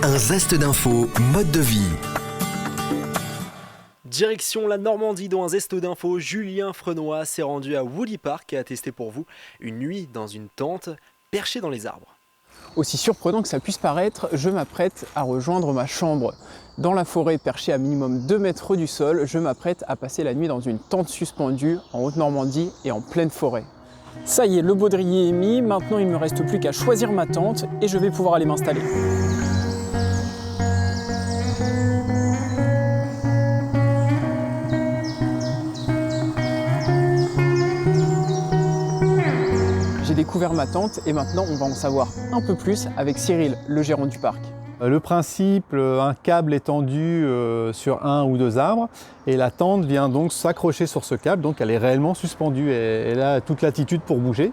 Un zeste d'info, mode de vie. Direction la Normandie dans un zeste d'info, Julien Frenois s'est rendu à Woolly Park et a testé pour vous une nuit dans une tente perchée dans les arbres. Aussi surprenant que ça puisse paraître, je m'apprête à rejoindre ma chambre. Dans la forêt perchée à minimum 2 mètres du sol, je m'apprête à passer la nuit dans une tente suspendue en Haute-Normandie et en pleine forêt. Ça y est, le baudrier est mis, maintenant il ne me reste plus qu'à choisir ma tente et je vais pouvoir aller m'installer. J'ai découvert ma tente et maintenant on va en savoir un peu plus avec Cyril, le gérant du parc. Le principe, un câble est tendu sur 1 ou 2 arbres et la tente vient donc s'accrocher sur ce câble, donc elle est réellement suspendue et elle a toute latitude pour bouger.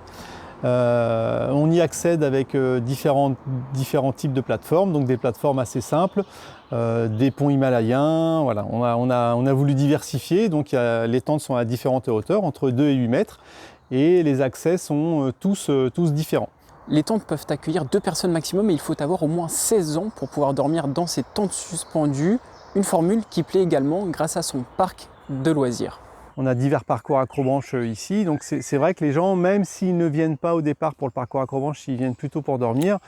On y accède avec différents types de plateformes, donc des plateformes assez simples, des ponts himalayens, voilà. On a voulu diversifier, donc les tentes sont à différentes hauteurs, entre 2 et 8 mètres, et les accès sont tous différents. Les tentes peuvent accueillir 2 personnes maximum et il faut avoir au moins 16 ans pour pouvoir dormir dans ces tentes suspendues, une formule qui plaît également grâce à son parc de loisirs. On a divers parcours accrobranche ici, donc c'est vrai que les gens, même s'ils ne viennent pas au départ pour le parcours accrobranche, s'ils viennent plutôt pour dormir,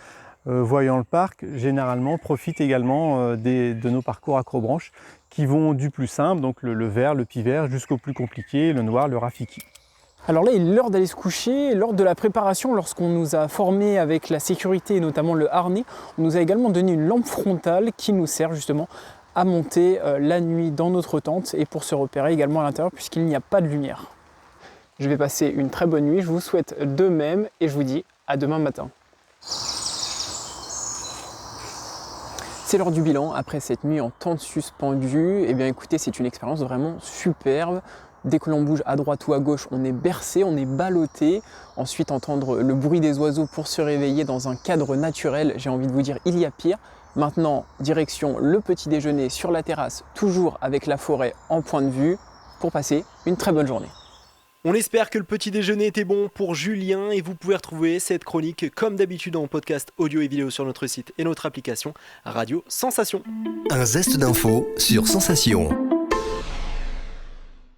voyant le parc, généralement profitent également de nos parcours accrobranche qui vont du plus simple, donc le vert, le pivert, jusqu'au plus compliqué, le noir, le rafiki. Alors là, il est l'heure d'aller se coucher. Lors de la préparation, lorsqu'on nous a formés avec la sécurité et notamment le harnais, on nous a également donné une lampe frontale qui nous sert justement à monter la nuit dans notre tente et pour se repérer également à l'intérieur puisqu'il n'y a pas de lumière. Je vais passer une très bonne nuit, je vous souhaite de même et je vous dis à demain matin. C'est l'heure du bilan après cette nuit en tente suspendue. Eh bien écoutez, c'est une expérience vraiment superbe. Dès que l'on bouge à droite ou à gauche, on est bercé, on est ballotté. Ensuite, entendre le bruit des oiseaux pour se réveiller dans un cadre naturel, j'ai envie de vous dire, il y a pire. Maintenant, direction le petit déjeuner sur la terrasse, toujours avec la forêt en point de vue, pour passer une très bonne journée. On espère que le petit déjeuner était bon pour Julien et vous pouvez retrouver cette chronique comme d'habitude en podcast audio et vidéo sur notre site et notre application Radio Sensation. Un zeste d'info sur Sensation.